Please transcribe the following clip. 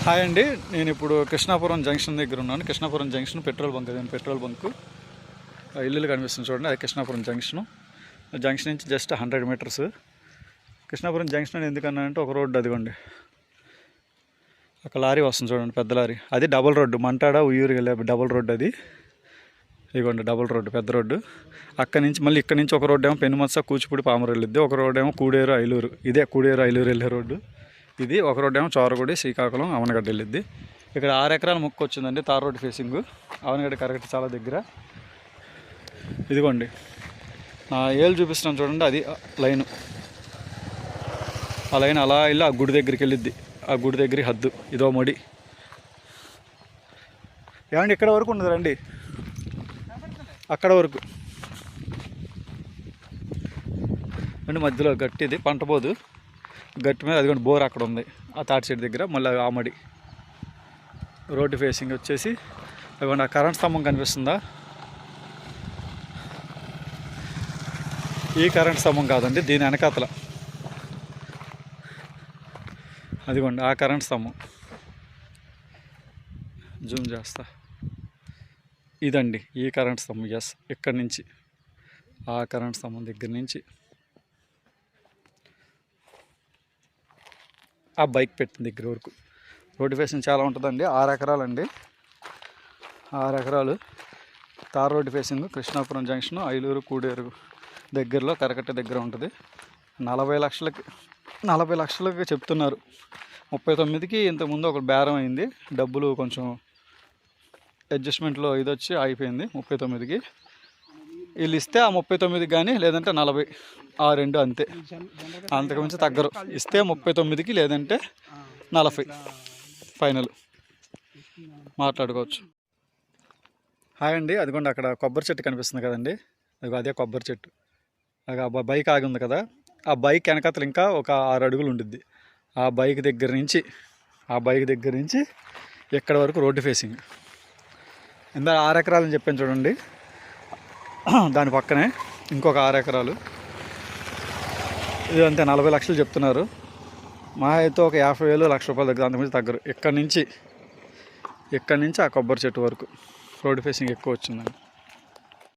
Hi అండి, నేను ఇప్పుడు కృష్ణాపురం జంక్షన్ దగ్గర ఉన్నాను. కృష్ణాపురం జంక్షన్ పెట్రోల్ బంక్, అదే పెట్రోల్ బంకు ఇల్లు కనిపిస్తుంది చూడండి, అది కృష్ణాపురం జంక్షన్. జంక్షన్ నుంచి జస్ట్ 100 మీటర్స్. కృష్ణాపురం జంక్షన్ అని ఎందుకన్నా అంటే ఒక రోడ్డు అదిగోండి, ఒక లారీ వస్తుంది చూడండి, పెద్ద లారీ. అది డబుల్ రోడ్డు, మంటాడ ఉయ్యూరు వెళ్ళే డబుల్ రోడ్డు అది. ఇదిగోండి డబుల్ రోడ్డు, పెద్ద రోడ్డు. అక్కడి నుంచి మళ్ళీ ఇక్కడ నుంచి ఒక రోడ్డు ఏమో పెనుమత్స కూచిపూడి పామరు వెళ్ళిద్ది, ఒక రోడ్డు ఏమో కూడేరు ఐలూరు, ఇదే కూడేరు ఐలూరు వెళ్ళే రోడ్డు ఇది. ఒక రోడ్డు ఏమో చోరగుడి శ్రీకాకుళం అవనగడ్డ వెళ్ళిద్ది. ఇక్కడ 6 ఎకరాల ముక్క వచ్చిందండి, tar road facing. Avanigadda correct చాలా దగ్గర. ఇదిగోండి నా ఏళ్ళు చూపిస్తున్నాను చూడండి, అది లైను. ఆ లైన్ అలా వెళ్ళి ఆ గుడి దగ్గరికి వెళ్ళిద్ది, ఆ గుడి దగ్గరికి హద్దు. ఇదో మొడి ఏమండి, ఇక్కడ వరకు ఉండదు రండి, అక్కడ వరకు అండి. మధ్యలో గట్టి, ఇది పంటపోదు గట్టి మీద. అదిగోండి బోర్ అక్కడ ఉంది, ఆ తాటి చెట్టు దగ్గర. మళ్ళీ ఆమడి రోడ్డు ఫేసింగ్ వచ్చేసి అదిగోండి, ఆ కరెంట్ స్తంభం కనిపిస్తుందా? ఈ కరెంట్ స్తంభం కాదండి, దీని వెనకాతల అదిగోండి ఆ కరెంట్ స్తంభం. జూమ్ చేస్తా, ఇదండి ఈ కరెంట్ స్తంభం. ఎస్, ఇక్కడి నుంచి ఆ కరెంట్ స్తంభం దగ్గర నుంచి ఆ బైక్ పెట్టిన దగ్గర వరకు రోడ్డు ఫేసింగ్ చాలా ఉంటుందండి. 6 ఎకరాలండి, 6 ఎకరాలు tar road facing. Krishnapuram junction Ailuru Kuderu దగ్గరలో, కరకట్ట దగ్గర ఉంటుంది. 40 లక్షలకి చెప్తున్నారు. 39కి ఇంతకుముందు ఒక బేరం అయింది, డబ్బులు కొంచెం అడ్జస్ట్మెంట్లో ఇది వచ్చి అయిపోయింది. 39కి వీళ్ళు ఇస్తే ఆ 39కి కానీ, లేదంటే 40, ఆ రెండు అంతే, అంతకుమించి తగ్గరు. ఇస్తే 39కి, లేదంటే 40 ఫైనల్ మాట్లాడుకోవచ్చు. హాయ్ అండి, అదిగోండి అక్కడ కొబ్బరి చెట్టు కనిపిస్తుంది కదండి, అదే కొబ్బరి చెట్టు. అది ఆ బైక్ ఆగి ఉంది కదా, ఆ బైక్ వెనకతలు ఇంకా ఒక 6 అడుగులు ఉండిద్ది. ఆ బైక్ దగ్గర నుంచి ఎక్కడ వరకు రోడ్డు ఫేసింగ్. ఇందా 6 ఎకరాలని చెప్పాను చూడండి, దాని పక్కనే ఇంకొక 6 ఎకరాలు. ఇది అంతే, 40 లక్షలు చెప్తున్నారు. మా అయితే ఒక 50,000, ₹1,00,000 దగ్గర, అంతకుమించి తగ్గరు. ఇక్కడి నుంచి ఆ కొబ్బరి చెట్టు వరకు రోడ్డు ఫేసింగ్ ఎక్కువ వచ్చిందండి.